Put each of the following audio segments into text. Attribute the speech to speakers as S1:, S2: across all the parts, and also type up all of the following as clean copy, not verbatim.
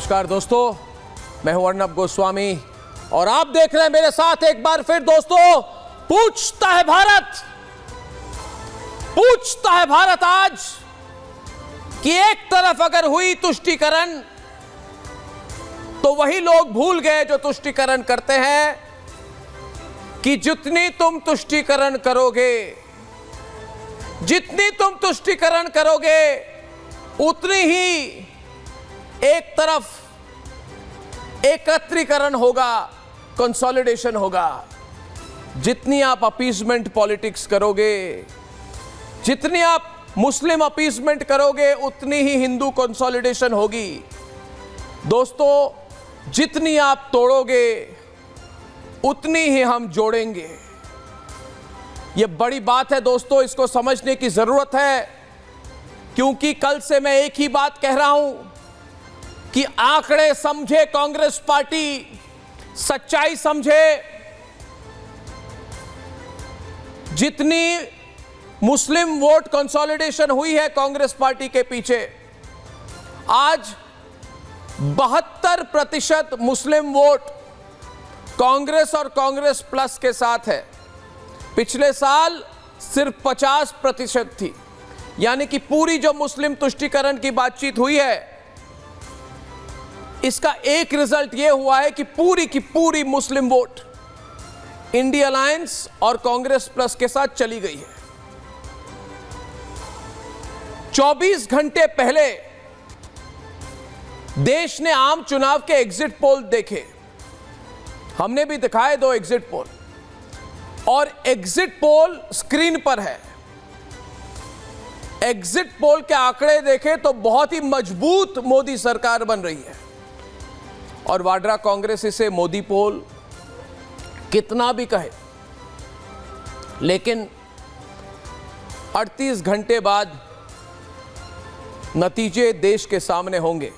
S1: नमस्कार दोस्तों, मैं हूं अर्नब गोस्वामी और आप देख रहे हैं मेरे साथ एक बार फिर दोस्तों पूछता है भारत। पूछता है भारत आज कि एक तरफ अगर हुई तुष्टीकरण तो वही लोग भूल गए जो तुष्टीकरण करते हैं कि जितनी तुम तुष्टीकरण करोगे, जितनी तुम तुष्टीकरण करोगे उतनी ही एक तरफ एकत्रीकरण होगा, कंसोलिडेशन होगा। जितनी आप अपीसमेंट पॉलिटिक्स करोगे, जितनी आप मुस्लिम अपीसमेंट करोगे उतनी ही हिंदू कंसोलिडेशन होगी। दोस्तों, जितनी आप तोड़ोगे उतनी ही हम जोड़ेंगे। यह बड़ी बात है दोस्तों, इसको समझने की जरूरत है, क्योंकि कल से मैं एक ही बात कह रहा हूं कि आंकड़े समझे कांग्रेस पार्टी, सच्चाई समझे। जितनी मुस्लिम वोट कंसोलिडेशन हुई है कांग्रेस पार्टी के पीछे, आज 72% मुस्लिम वोट कांग्रेस और कांग्रेस प्लस के साथ है। पिछले साल सिर्फ 50% थी। यानी कि पूरी जो मुस्लिम तुष्टीकरण की बातचीत हुई है, इसका एक रिजल्ट यह हुआ है कि पूरी की पूरी मुस्लिम वोट इंडिया अलायंस और कांग्रेस प्लस के साथ चली गई है। 24 घंटे पहले देश ने आम चुनाव के एग्जिट पोल देखे, हमने भी दिखाए 2 एग्जिट पोल, और एग्जिट पोल स्क्रीन पर है। एग्जिट पोल के आंकड़े देखे तो बहुत ही मजबूत मोदी सरकार बन रही है। और वाड्रा कांग्रेस इसे मोदी पोल कितना भी कहे, लेकिन 38 घंटे बाद नतीजे देश के सामने होंगे।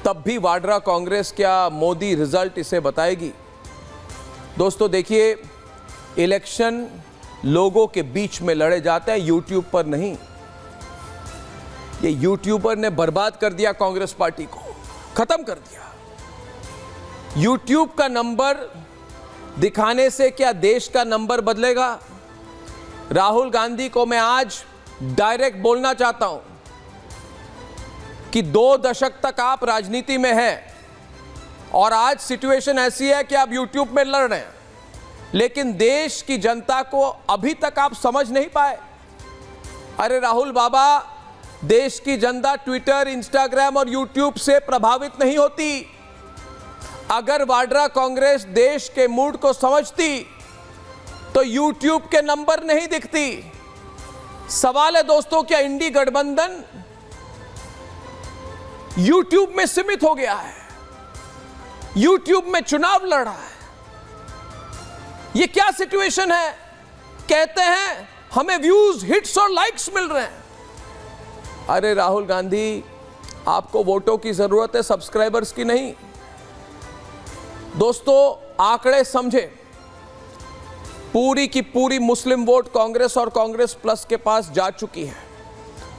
S1: तब भी वाड्रा कांग्रेस क्या मोदी रिजल्ट इसे बताएगी? दोस्तों देखिए, इलेक्शन लोगों के बीच में लड़े जाते हैं, यूट्यूब पर नहीं। ये यूट्यूबर ने बर्बाद कर दिया कांग्रेस पार्टी को, खत्म कर दिया। यूट्यूब का नंबर दिखाने से क्या देश का नंबर बदलेगा? राहुल गांधी को मैं आज डायरेक्ट बोलना चाहता हूं कि 2 दशक तक आप राजनीति में हैं और आज सिचुएशन ऐसी है कि आप यूट्यूब में लड़ रहे हैं, लेकिन देश की जनता को अभी तक आप समझ नहीं पाए। अरे राहुल बाबा, देश की जनता ट्विटर, इंस्टाग्राम और यूट्यूब से प्रभावित नहीं होती। अगर वाड्रा कांग्रेस देश के मूड को समझती तो यूट्यूब के नंबर नहीं दिखती। सवाल है दोस्तों, क्या इंडी गठबंधन यूट्यूब में सीमित हो गया है, यूट्यूब में चुनाव लड़ रहा है? यह क्या सिचुएशन है? कहते हैं हमें व्यूज, हिट्स और लाइक्स मिल रहे हैं। अरे राहुल गांधी, आपको वोटों की जरूरत है, सब्सक्राइबर्स की नहीं। दोस्तों, आंकड़े समझे, पूरी की पूरी मुस्लिम वोट कांग्रेस और कांग्रेस प्लस के पास जा चुकी है।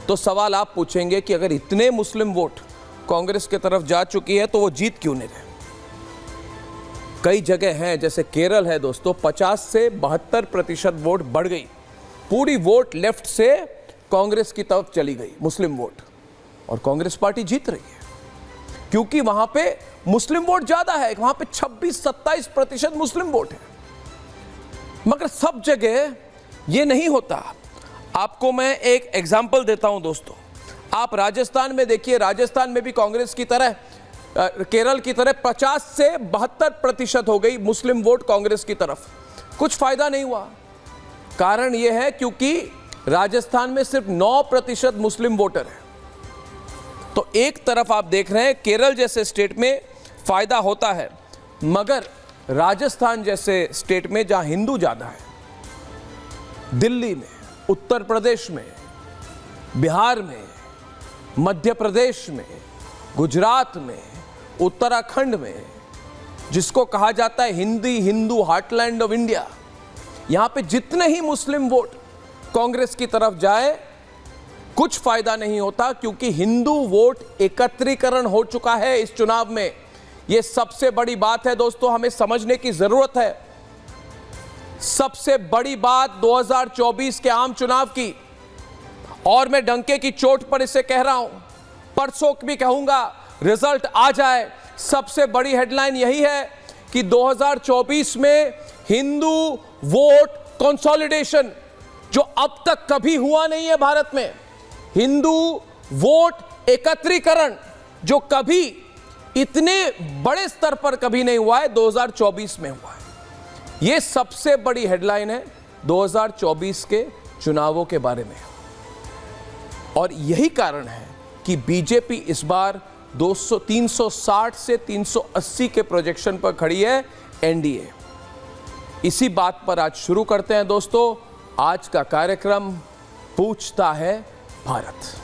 S1: तो सवाल आप पूछेंगे कि अगर इतने मुस्लिम वोट कांग्रेस की तरफ जा चुकी है तो वो जीत क्यों नहीं रहे? कई जगह हैं, जैसे केरल है दोस्तों, 50 से 72% वोट बढ़ गई। पूरी वोट लेफ्ट से कांग्रेस की तरफ चली गई, मुस्लिम वोट, और कांग्रेस पार्टी जीत रही है क्योंकि वहां पे मुस्लिम वोट ज्यादा है। वहां पे 26-27% मुस्लिम वोट है। मगर सब जगह ये नहीं होता। आपको मैं एक एग्जांपल देता हूं दोस्तों। आप राजस्थान में देखिए, राजस्थान में भी कांग्रेस की तरह, केरल की तरह 50 से 72% हो गई मुस्लिम वोट कांग्रेस की तरफ। कुछ फायदा नहीं हुआ। कारण यह है क्योंकि राजस्थान में सिर्फ 9% मुस्लिम वोटर है। तो एक तरफ आप देख रहे हैं केरल जैसे स्टेट में फायदा होता है, मगर राजस्थान जैसे स्टेट में जहां हिंदू ज्यादा है, दिल्ली में, उत्तर प्रदेश में, बिहार में, मध्य प्रदेश में, गुजरात में, उत्तराखंड में, जिसको कहा जाता है Hindi Hindu heartland of India, यहां पे जितने ही मुस्लिम वोट कांग्रेस की तरफ जाए कुछ फायदा नहीं होता, क्योंकि हिंदू वोट एकत्रीकरण हो चुका है इस चुनाव में। यह सबसे बड़ी बात है दोस्तों, हमें समझने की जरूरत है। सबसे बड़ी बात 2024 के आम चुनाव की, और मैं डंके की चोट पर इसे कह रहा हूं, परसों भी कहूंगा, रिजल्ट आ जाए। सबसे बड़ी हेडलाइन यही है कि 2024 में हिंदू वोट कंसोलिडेशन, जो अब तक कभी हुआ नहीं है भारत में, हिंदू वोट एकत्रीकरण जो कभी इतने बड़े स्तर पर कभी नहीं हुआ है, 2024 में हुआ है। यह सबसे बड़ी हेडलाइन है 2024 के चुनावों के बारे में। और यही कारण है कि बीजेपी इस बार 360 से 380 के प्रोजेक्शन पर खड़ी है एनडीए। इसी बात पर आज शुरू करते हैं दोस्तों आज का कार्यक्रम पूछता है भारत।